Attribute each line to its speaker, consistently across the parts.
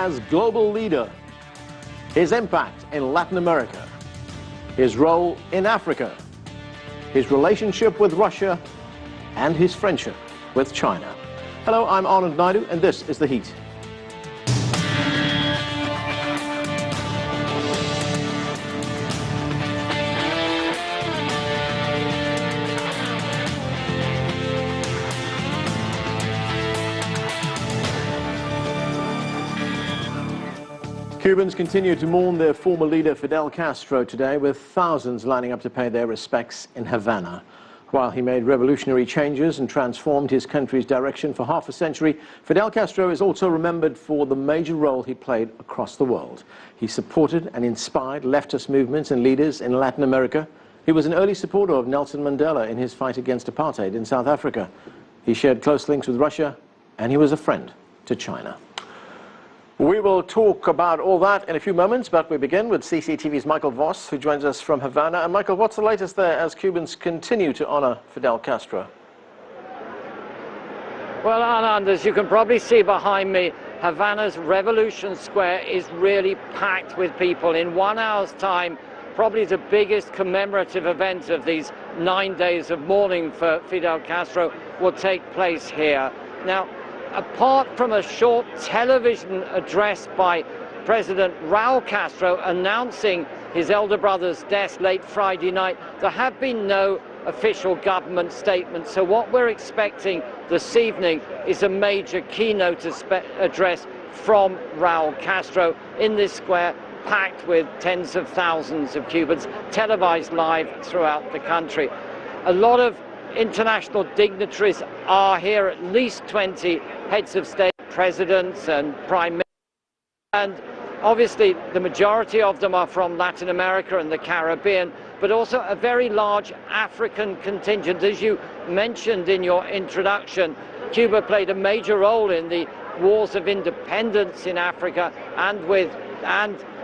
Speaker 1: as global leader, his impact in Latin America, his role in Africa, his relationship with Russia, and his friendship with China. Hello, I'm Anand Naidu, and this is The Heat. Cubans continue to mourn their former leader Fidel Castro today, with thousands lining up to pay their respects in Havana. While he made revolutionary changes and transformed his country's direction for half a century, Fidel Castro is also remembered for the major role he played across the world. He supported and inspired leftist movements and leaders in Latin America. He was an early supporter of Nelson Mandela in his fight against apartheid in South Africa. He shared close links with Russia, and he was a friend to China. We will talk about all that in a few moments, but we begin with CCTV's Michael Voss, who joins us from Havana. And Michael, what's the latest there as Cubans continue to honor Fidel Castro?
Speaker 2: Well, Anand, as you can probably see behind me, Havana's Revolution Square is really packed with people. In 1 hour's time, probably the biggest commemorative event of these 9 days of mourning for Fidel Castro will take place here. Now, apart from a short television address by President Raul Castro announcing his elder brother's death late Friday night, there have been no official government statements. So what we're expecting this evening is a major keynote address from Raul Castro in this square, packed with tens of thousands of Cubans, televised live throughout the country. A lot of international dignitaries are here, at least 20 heads of state, presidents and prime ministers, and obviously the majority of them are from Latin America and the Caribbean, but also a very large African contingent. As you mentioned in your introduction, Cuba played a major role in the wars of independence in Africa and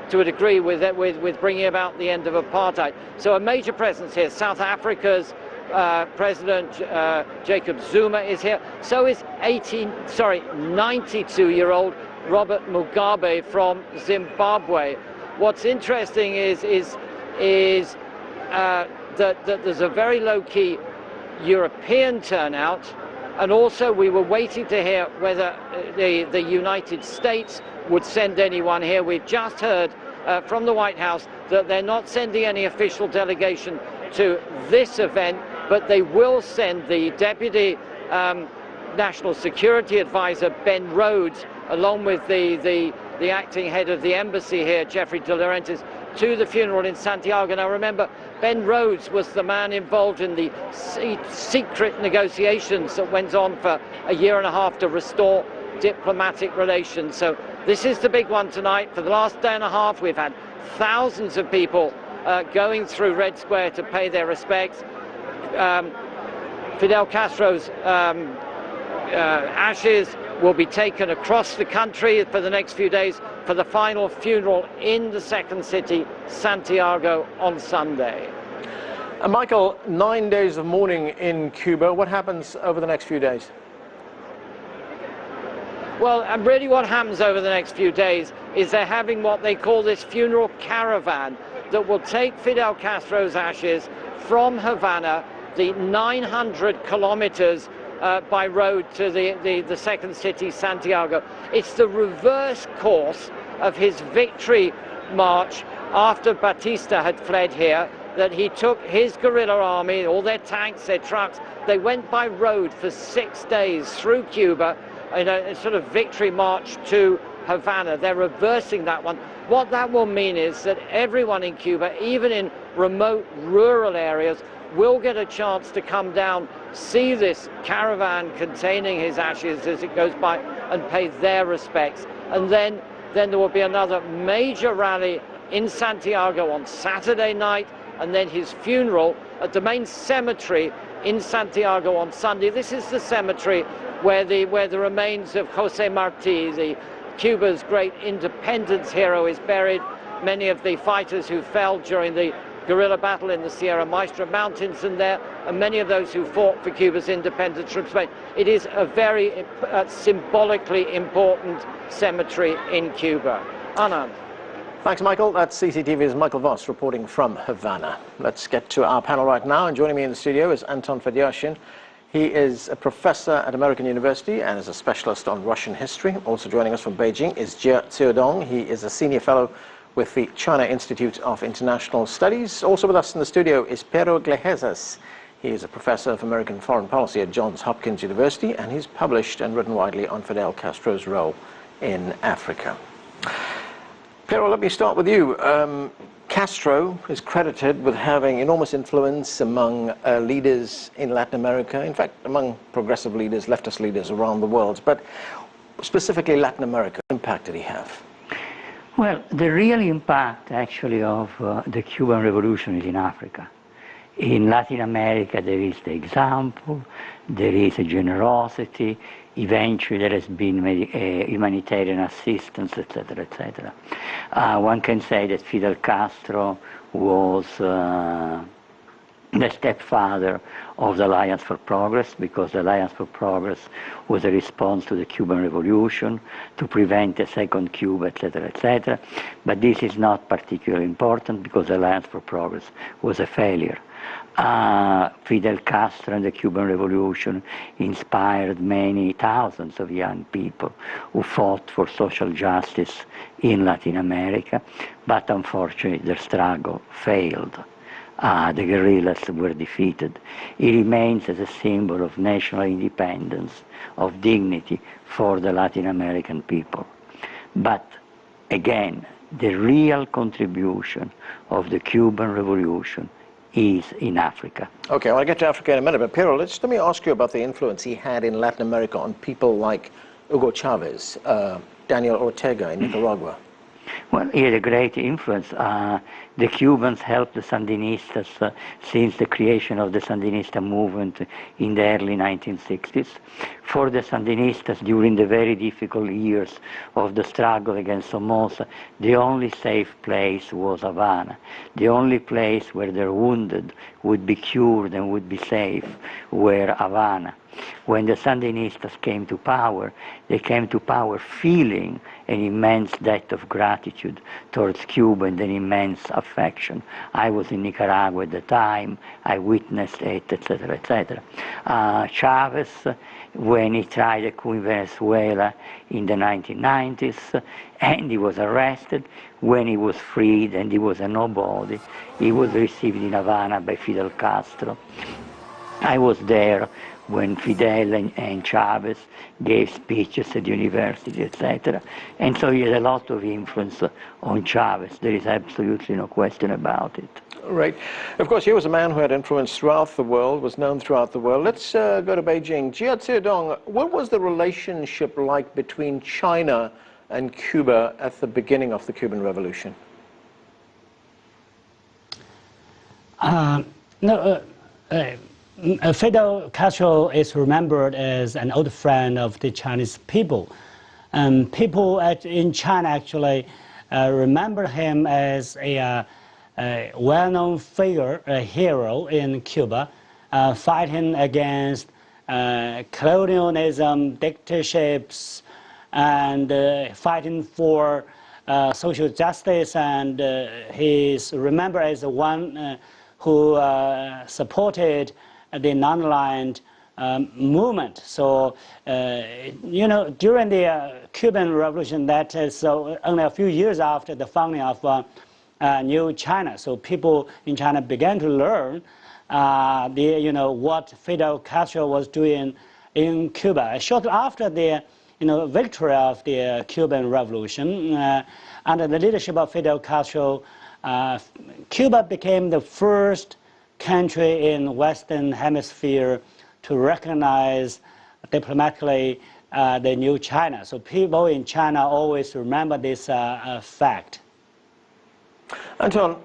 Speaker 2: to a degree with bringing about the end of apartheid. So a major presence here. South Africa's President Jacob Zuma is here. So is 92-year-old Robert Mugabe from Zimbabwe. What's interesting is that there's a very low-key European turnout, and also we were waiting to hear whether the United States would send anyone here. We've just heard from the White House that they're not sending any official delegation to this event, but they will send the Deputy National Security Advisor, Ben Rhodes, along with the acting head of the embassy here, Jeffrey De Laurentiis, to the funeral in Santiago. Now remember, Ben Rhodes was the man involved in the secret negotiations that went on for a year and a half to restore diplomatic relations. So this is the big one tonight. For the last day and a half, we've had thousands of people going through Red Square to pay their respects. Fidel Castro's ashes will be taken across the country for the next few days for the final funeral in the second city, Santiago, on Sunday.
Speaker 1: Michael, 9 days of mourning in Cuba. What happens over the next few days?
Speaker 2: Well, and really what happens over the next few days is they're having what they call this funeral caravan that will take Fidel Castro's ashes from Havana, the 900 kilometers by road to the second city, Santiago. It's the reverse course of his victory march after Batista had fled here, that he took his guerrilla army, all their tanks, their trucks, they went by road for 6 days through Cuba in a sort of victory march to Havana. They're reversing that one. What that will mean is that everyone in Cuba, even in remote rural areas, will get a chance to come down, see this caravan containing his ashes as it goes by, and pay their respects. And then there will be another major rally in Santiago on Saturday night, and then his funeral at the main cemetery in Santiago on Sunday. This is the cemetery where the remains of José Martí, Cuba's great independence hero, is buried. Many of the fighters who fell during the guerrilla battle in the Sierra Maestra Mountains, and there are many of those who fought for Cuba's independence from Spain. It is a very symbolically important cemetery in Cuba. Anand.
Speaker 1: Thanks, Michael. That's CCTV's Michael Voss reporting from Havana. Let's get to our panel right now, and joining me in the studio is Anton Fedyashin. He is a professor at American University and is a specialist on Russian history. Also joining us from Beijing is Jie Zedong. He is a senior fellow with the China Institute of International Studies. Also with us in the studio is Pero Glejezas. He is a professor of American foreign policy at Johns Hopkins University, and he's published and written widely on Fidel Castro's role in Africa. Pero, let me start with you. Castro is credited with having enormous influence among leaders in Latin America, in fact, among progressive leaders, leftist leaders around the world. But specifically Latin America, what impact did he have?
Speaker 3: Well, the real impact, actually, of the Cuban Revolution is in Africa. In Latin America, there is the example, there is a generosity, eventually there has been humanitarian assistance, etc., etc. One can say that Fidel Castro was the stepfather of the Alliance for Progress, because the Alliance for Progress was a response to the Cuban Revolution, to prevent a second Cuba, etc., etc. But this is not particularly important, because the Alliance for Progress was a failure. Fidel Castro and the Cuban Revolution inspired many thousands of young people who fought for social justice in Latin America, but unfortunately their struggle failed. The guerrillas were defeated. It remains as a symbol of national independence, of dignity for the Latin American people. But again, the real contribution of the Cuban Revolution is in Africa.
Speaker 1: Okay, well, I'll get to Africa in a minute, but Pero, let me ask you about the influence he had in Latin America on people like Hugo Chavez, Daniel Ortega in Nicaragua.
Speaker 3: Well, he had a great influence. The Cubans helped the Sandinistas since the creation of the Sandinista movement in the early 1960s. For the Sandinistas, during the very difficult years of the struggle against Somoza, the only safe place was Havana. The only place where their wounded would be cured and would be safe were Havana. When the Sandinistas came to power, they came to power feeling an immense debt of gratitude towards Cuba and an immense affection. I was in Nicaragua at the time, I witnessed it, etc., etc. Chavez, when he tried a coup in Venezuela in the 1990s, and he was arrested, when he was freed and he was a nobody, he was received in Havana by Fidel Castro. I was there when Fidel and Chavez gave speeches at university, etc. And so he had a lot of influence on Chavez. There is absolutely no question about it.
Speaker 1: Right. Of course, he was a man who had influence throughout the world, was known throughout the world. Let's go to Beijing. Jie Zedong, what was the relationship like between China and Cuba at the beginning of the Cuban Revolution?
Speaker 4: Fidel Castro is remembered as an old friend of the Chinese people. People in China actually remember him as a well-known figure, a hero in Cuba, fighting against colonialism, dictatorships, and fighting for social justice. And he's remembered as the one who supported the non-aligned movement. So, you know, during the Cuban Revolution, that is only a few years after the founding of New China. So people in China began to learn what Fidel Castro was doing in Cuba. Shortly after the victory of the Cuban Revolution, under the leadership of Fidel Castro, Cuba became the first country in Western Hemisphere to recognize diplomatically the New China. So people in China always remember this fact.
Speaker 1: Anton,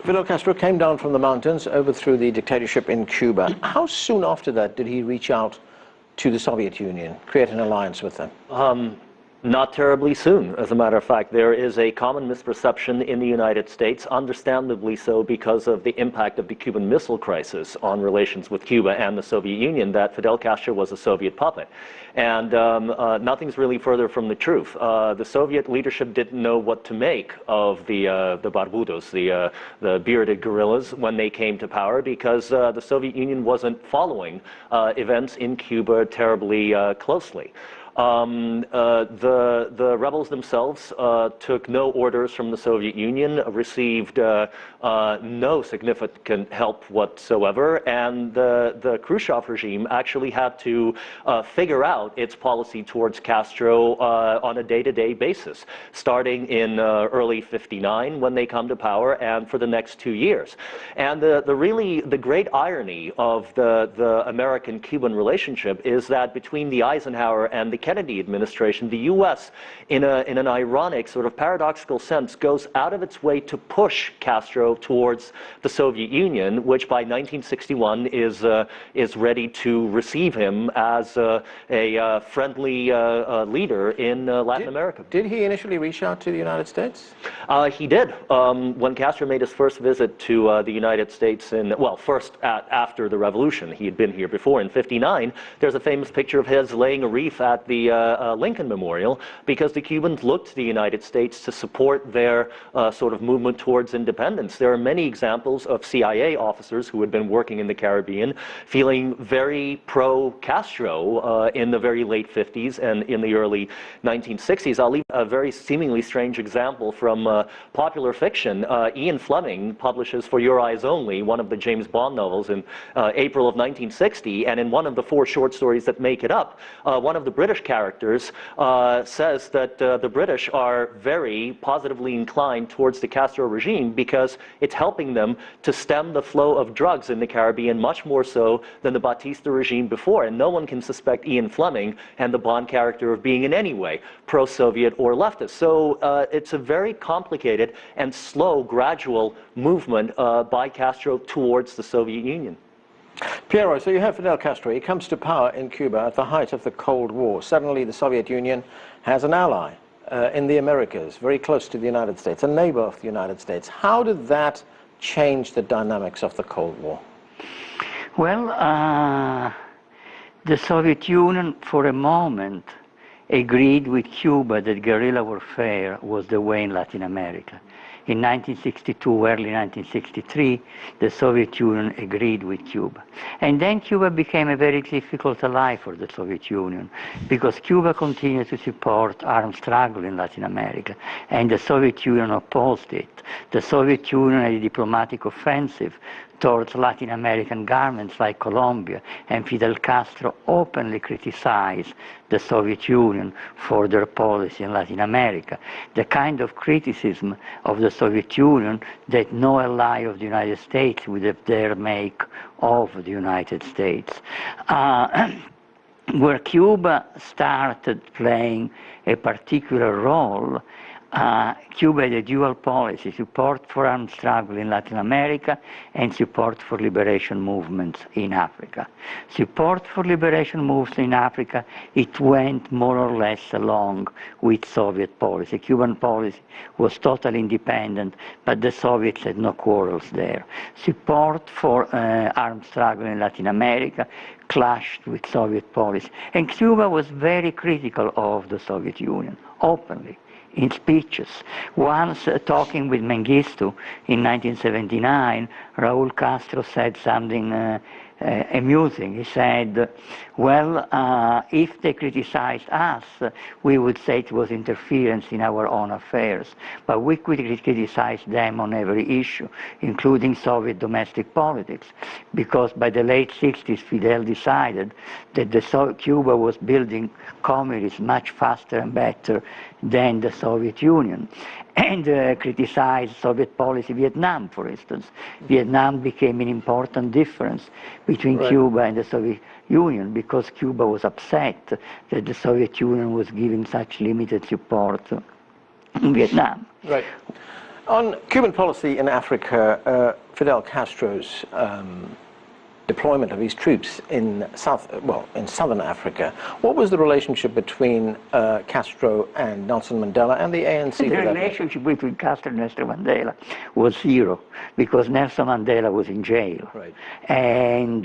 Speaker 1: Fidel Castro came down from the mountains, overthrew the dictatorship in Cuba. How soon after that did he reach out to the Soviet Union, create an alliance with them?
Speaker 5: Not terribly soon, as a matter of fact. There is a common misperception in the United States, understandably so because of the impact of the Cuban Missile Crisis on relations with Cuba and the Soviet Union, that Fidel Castro was a Soviet puppet. And nothing's really further from the truth. The Soviet leadership didn't know what to make of the barbudos, the bearded guerrillas, when they came to power, because the Soviet Union wasn't following events in Cuba terribly closely. The rebels themselves took no orders from the Soviet Union, received no significant help whatsoever, and the Khrushchev regime actually had to figure out its policy towards Castro on a day-to-day basis, starting in early '59 when they come to power, and for the next 2 years. And the great irony of the American-Cuban relationship is that between the Eisenhower and the Kennedy administration, the U.S., in an ironic, sort of paradoxical sense, goes out of its way to push Castro towards the Soviet Union, which by 1961 is ready to receive him as a friendly leader in Latin America.
Speaker 1: Did he initially reach out to the United States?
Speaker 5: He did. When Castro made his first visit to the United States after the revolution, he had been here before in '59, there's a famous picture of his laying a wreath at the Lincoln Memorial, because the Cubans looked to the United States to support their sort of movement towards independence. There are many examples of CIA officers who had been working in the Caribbean feeling very pro-Castro in the very late '50s and in the early 1960s. I'll leave a very seemingly strange example from popular fiction. Ian Fleming publishes For Your Eyes Only, one of the James Bond novels, in April of 1960, and in one of the 4 short stories that make it up, one of the British characters says that the British are very positively inclined towards the Castro regime because it's helping them to stem the flow of drugs in the Caribbean much more so than the Batista regime before. And no one can suspect Ian Fleming and the Bond character of being in any way pro-Soviet or leftist. So it's a very complicated and slow, gradual movement by Castro towards the Soviet Union.
Speaker 1: Piero, so you have Fidel Castro. He comes to power in Cuba at the height of the Cold War. Suddenly the Soviet Union has an ally in the Americas, very close to the United States, a neighbor of the United States. How did that change the dynamics of the Cold War?
Speaker 3: Well, the Soviet Union, for a moment, agreed with Cuba that guerrilla warfare was the way in Latin America. In 1962, early 1963, the Soviet Union agreed with Cuba. And then Cuba became a very difficult ally for the Soviet Union, because Cuba continued to support armed struggle in Latin America, and the Soviet Union opposed it. The Soviet Union had a diplomatic offensive towards Latin American governments like Colombia, and Fidel Castro openly criticized the Soviet Union for their policy in Latin America, the kind of criticism of the Soviet Union that no ally of the United States would have dared make of the United States. Where Cuba started playing a particular role, Cuba had a dual policy: support for armed struggle in Latin America and support for liberation movements in Africa. Support for liberation movements in Africa, it went more or less along with Soviet policy. Cuban policy was totally independent, but the Soviets had no quarrels there. Support for armed struggle in Latin America clashed with Soviet policy. And Cuba was very critical of the Soviet Union, openly, in speeches. Once, talking with Mengistu in 1979, Raúl Castro said something amusing. He said, well, if they criticized us, we would say it was interference in our own affairs, but we could criticize them on every issue, including Soviet domestic politics, because by the late 60s, Fidel decided that Cuba was building communism much faster and better than the Soviet Union, and criticized Soviet policy. Vietnam, for instance. Vietnam became an important difference between Cuba and the Soviet Union, because Cuba was upset that the Soviet Union was giving such limited support in Vietnam.
Speaker 1: Right. On Cuban policy in Africa, Fidel Castro's deployment of his troops in southern Africa. What was the relationship between Castro and Nelson Mandela and the ANC?
Speaker 3: The relationship between Castro and Nelson Mandela was zero, because Nelson Mandela was in jail.
Speaker 1: Right.
Speaker 3: And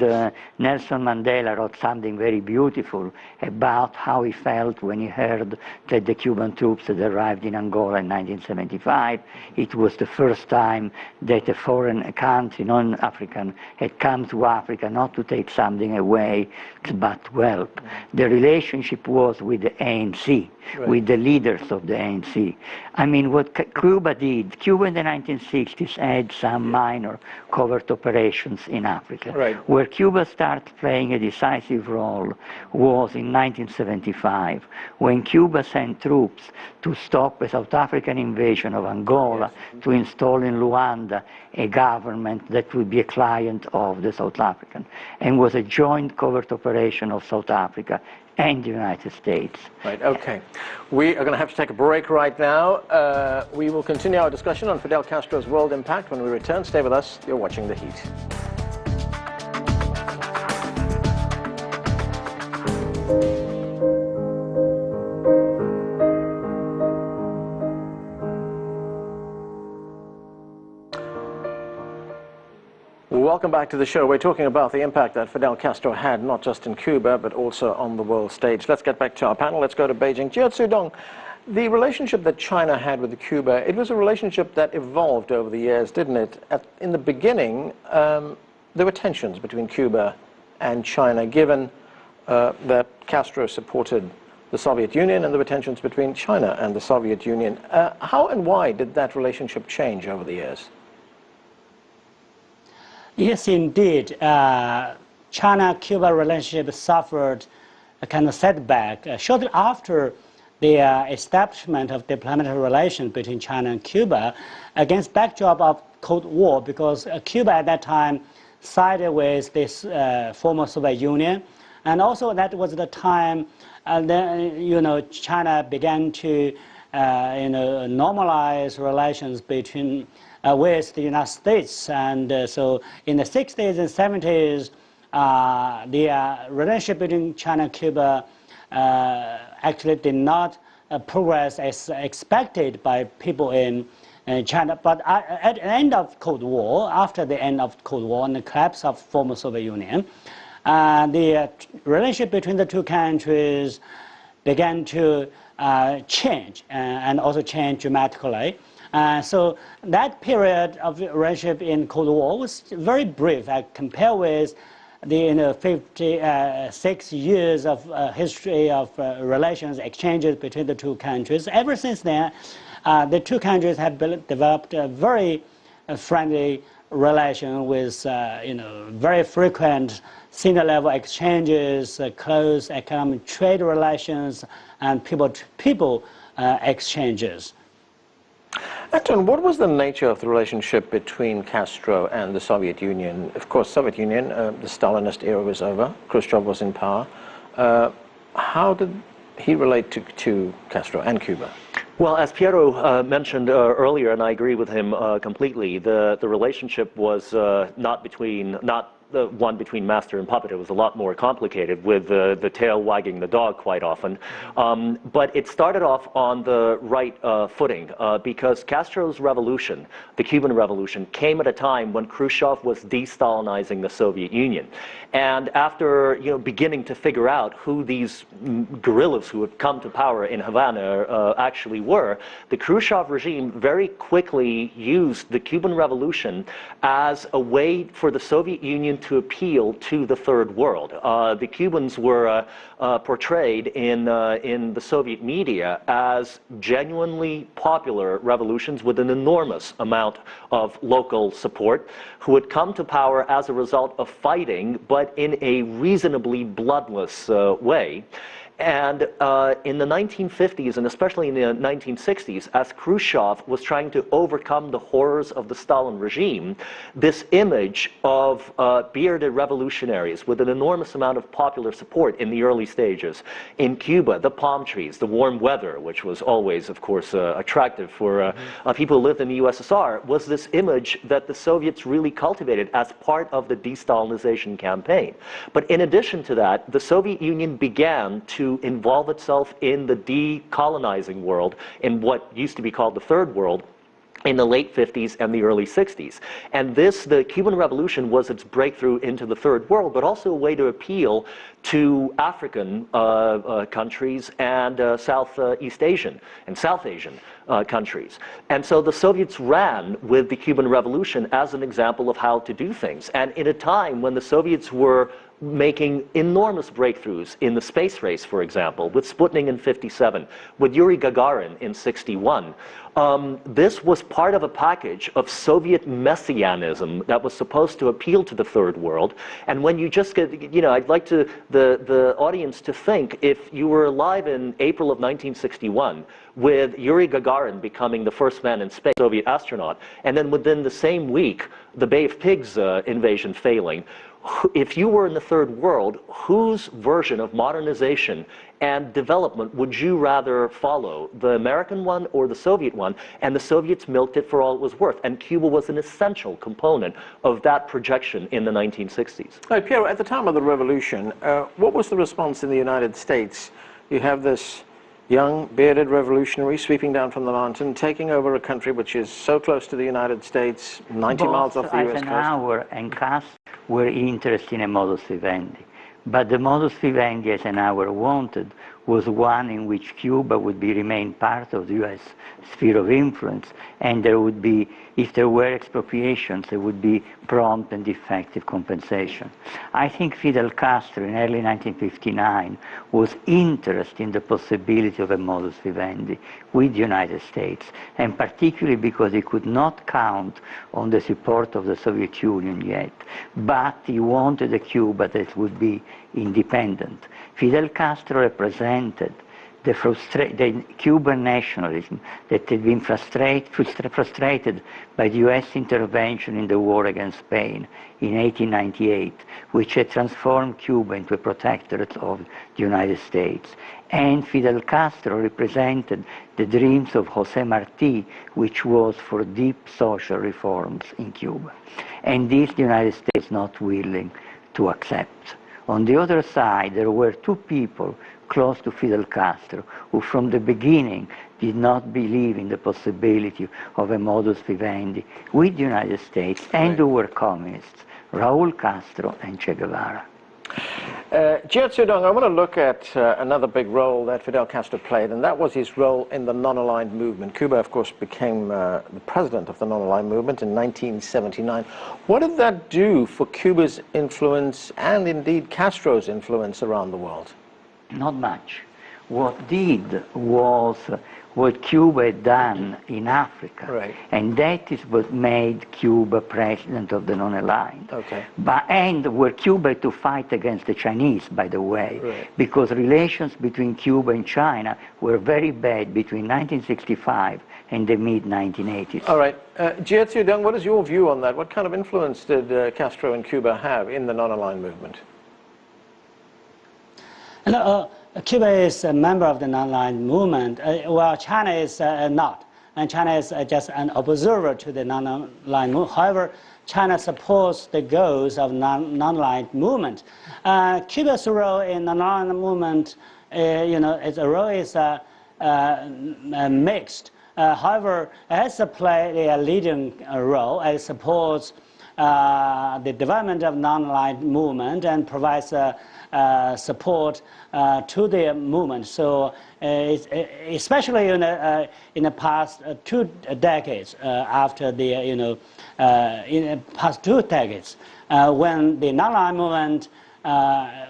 Speaker 3: Nelson Mandela wrote something very beautiful about how he felt when he heard that the Cuban troops had arrived in Angola in 1975. It was the first time that a foreign country, non-African, had come to Africa not to take something away, but to help. The relationship was with the ANC, right, with the leaders of the ANC. I mean, what Cuba did, Cuba in the 1960s had some minor covert operations in Africa.
Speaker 1: Right.
Speaker 3: Where Cuba started playing a decisive role was in 1975, when Cuba sent troops to stop a South African invasion of Angola, yes, to install in Luanda a government that would be a client of the South African, and was a joint covert operation of South Africa and the United States.
Speaker 1: Right, okay. We are going to have to take a break right now. We will continue our discussion on Fidel Castro's world impact when we return. Stay with us. You're watching The Heat. Welcome back to the show. We're talking about the impact that Fidel Castro had, not just in Cuba, but also on the world stage. Let's get back to our panel. Let's go to Beijing. Jia Zudong, the relationship that China had with Cuba, it was a relationship that evolved over the years, didn't it? In the beginning, there were tensions between Cuba and China, given that Castro supported the Soviet Union, and there were tensions between China and the Soviet Union. How and why did that relationship change over the years?
Speaker 4: Yes, indeed. China-Cuba relationship suffered a kind of setback shortly after the establishment of diplomatic relations between China and Cuba, against backdrop of Cold War, because Cuba at that time sided with this former Soviet Union, and also that was the time then China began to normalize relations between with the United States, and so in the 60s and 70s, the relationship between China and Cuba actually did not progress as expected by people in China. But at the end of Cold War, after the end of Cold War and the collapse of former Soviet Union, the relationship between the two countries began to change, and also change dramatically. So that period of relationship in Cold War was very brief compared with the 56 years of history of relations, exchanges between the two countries. Ever since then, the two countries have developed a very friendly relation with very frequent senior-level exchanges, close economic trade relations, and people-to-people exchanges.
Speaker 1: Anton, what was the nature of the relationship between Castro and the Soviet Union? Of course, Soviet Union, the Stalinist era was over. Khrushchev was in power. How did he relate to Castro and Cuba?
Speaker 5: Well, as Piero mentioned earlier, and I agree with him completely, the relationship was not the one between master and puppet. It was a lot more complicated, with the tail wagging the dog quite often. But it started off on the right footing, because Castro's revolution, the Cuban Revolution, came at a time when Khrushchev was de-Stalinizing the Soviet Union. And after beginning to figure out who these guerrillas who had come to power in Havana actually were, the Khrushchev regime very quickly used the Cuban Revolution as a way for the Soviet Union to appeal to the third world. The Cubans were portrayed in the Soviet media as genuinely popular revolutions with an enormous amount of local support, who had come to power as a result of fighting, but in a reasonably bloodless way. And in the 1950s, and especially in the 1960s, as Khrushchev was trying to overcome the horrors of the Stalin regime, this image of bearded revolutionaries with an enormous amount of popular support in the early stages in Cuba, the palm trees, the warm weather, which was always, of course, attractive for people who lived in the USSR, was this image that the Soviets really cultivated as part of the de-Stalinization campaign. But in addition to that, the Soviet Union began to involve itself in the decolonizing world, in what used to be called the Third World, in the late 50s and the early 60s. And the Cuban Revolution was its breakthrough into the Third World, but also a way to appeal to African countries and Southeast Asian and South Asian countries. And so the Soviets ran with the Cuban Revolution as an example of how to do things. And in a time when the Soviets were making enormous breakthroughs in the space race, for example, with Sputnik in '57, with Yuri Gagarin in '61. This was part of a package of Soviet messianism that was supposed to appeal to the Third World. And when you just get, I'd like the audience to think, if you were alive in April of 1961, with Yuri Gagarin becoming the first man in space, Soviet astronaut, and then within the same week, the Bay of Pigs invasion failing, if you were in the Third World, whose version of modernization and development would you rather follow, the American one or the Soviet one? And the Soviets milked it for all it was worth. And Cuba was an essential component of that projection in the 1960s.
Speaker 1: Now, Piero, at the time of the revolution, what was the response in the United States? You have this young, bearded revolutionary sweeping down from the mountain, taking over a country which is so close to the United States, 90 miles off the US coast.
Speaker 3: Eisenhower and Castro were interested in a modus vivendi. But the modus vivendi Eisenhower wanted was one in which Cuba would remain part of the US sphere of influence, and there would be, if there were expropriations, there would be prompt and effective compensation. I think Fidel Castro in early 1959 was interested in the possibility of a modus vivendi with the United States, and particularly because he could not count on the support of the Soviet Union yet, but he wanted a Cuba that would be independent. Fidel Castro represented the Cuban nationalism that had been frustrated by the US intervention in the war against Spain in 1898, which had transformed Cuba into a protectorate of the United States. And Fidel Castro represented the dreams of José Martí, which was for deep social reforms in Cuba. And this the United States not willing to accept. On the other side, there were two people close to Fidel Castro who from the beginning did not believe in the possibility of a modus vivendi with the United States and who were communists, Raúl Castro and Che Guevara.
Speaker 1: Jia Zedong, I want to look at another big role that Fidel Castro played, and that was his role in the non-aligned movement. Cuba, of course, became the president of the non-aligned movement in 1979. What did that do for Cuba's influence and indeed Castro's influence around the world?
Speaker 3: Not much. What did was what Cuba had done in Africa,
Speaker 1: right.
Speaker 3: And that is what made Cuba president of the non-aligned.
Speaker 1: Okay.
Speaker 3: And where Cuba had to fight against the Chinese, by the way,
Speaker 1: right.
Speaker 3: Because relations between Cuba and China were very bad between 1965 and the mid-1980s.
Speaker 1: All right. Jia Zedong, what is your view on that? What kind of influence did Castro and Cuba have in the non-aligned movement?
Speaker 4: Cuba is a member of the non-aligned movement, while China is not. And China is just an observer to the non-aligned movement. However, China supports the goals of non-aligned movement. Cuba's role in the non-aligned movement, its role is mixed. However, it has played a leading role. It supports the development of non-aligned movement and provides support to the movement. So, especially in the past 2 decades, after the in the past 2 decades, when the non-aligned movement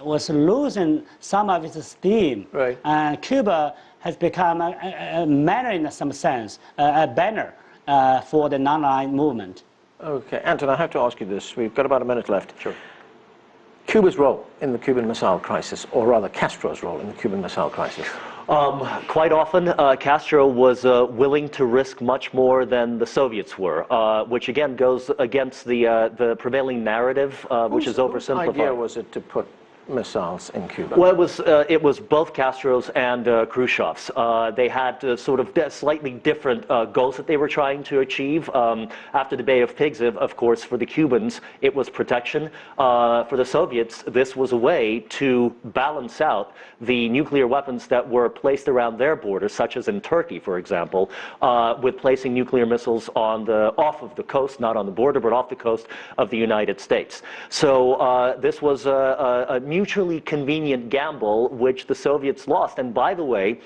Speaker 4: was losing some of its steam,
Speaker 1: right.
Speaker 4: Cuba has become a manner in some sense, a banner for the non-aligned movement.
Speaker 1: Okay, Anton, I have to ask you this. We've got about a minute left.
Speaker 5: Sure.
Speaker 1: Cuba's role in the Cuban Missile Crisis, or rather Castro's role in the Cuban Missile Crisis?
Speaker 5: Quite often, Castro was willing to risk much more than the Soviets were, which again goes against the prevailing narrative, which is oversimplified.
Speaker 1: Whose idea was it to put missiles in Cuba?
Speaker 5: Well, it was both Castro's and Khrushchev's. They had sort of slightly different goals that they were trying to achieve. After the Bay of Pigs, of course, for the Cubans, it was protection. For the Soviets, this was a way to balance out the nuclear weapons that were placed around their borders, such as in Turkey, for example, with placing nuclear missiles off of the coast, not on the border, but off the coast of the United States. So this was a mutually convenient gamble, which the Soviets lost. And by the way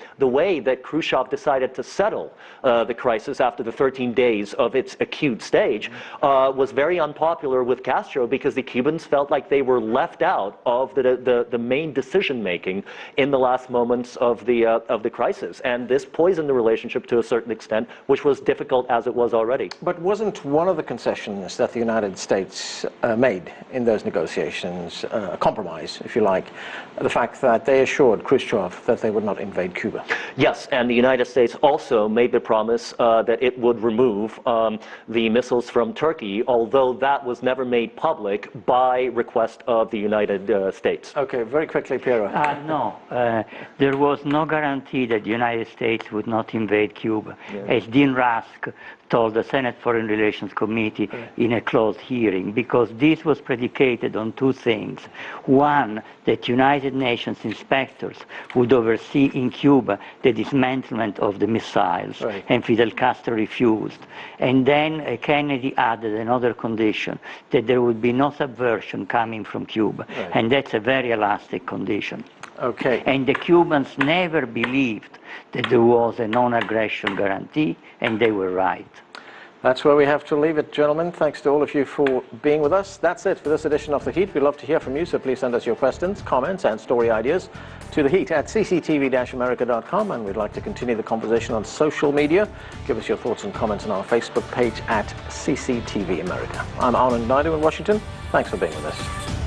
Speaker 5: that Khrushchev decided to settle the crisis after the 13 days of its acute stage was very unpopular with Castro, because the Cubans felt like they were left out of the main decision-making in the last moments of the crisis. And this poisoned the relationship to a certain extent, which was difficult as it was already.
Speaker 1: But wasn't one of the concessions that the United States made in those negotiations a compromise, if you like, the fact that they assured Khrushchev that they would not invade Cuba?
Speaker 5: Yes, and the United States also made the promise that it would remove the missiles from Turkey, although that was never made public by request of the United States.
Speaker 1: Okay, very quickly, Piero.
Speaker 3: No, there was no guarantee that the United States would not invade Cuba. Yeah. As Dean Rusk told the Senate Foreign Relations Committee in a closed hearing, because this was predicated on two things. One, that United Nations inspectors would oversee in Cuba the dismantlement of the missiles, and Fidel Castro refused. And then Kennedy added another condition, that there would be no subversion coming from Cuba, and that's a very elastic condition.
Speaker 1: Okay.
Speaker 3: And the Cubans never believed that there was a non-aggression guarantee, and they were right.
Speaker 1: That's where we have to leave it, gentlemen. Thanks to all of you for being with us. That's it for this edition of The Heat. We'd love to hear from you, so please send us your questions, comments, and story ideas to theheat@cctv-america.com, and we'd like to continue the conversation on social media. Give us your thoughts and comments on our Facebook page @CCTV America. I'm Anand Naidu in Washington. Thanks for being with us.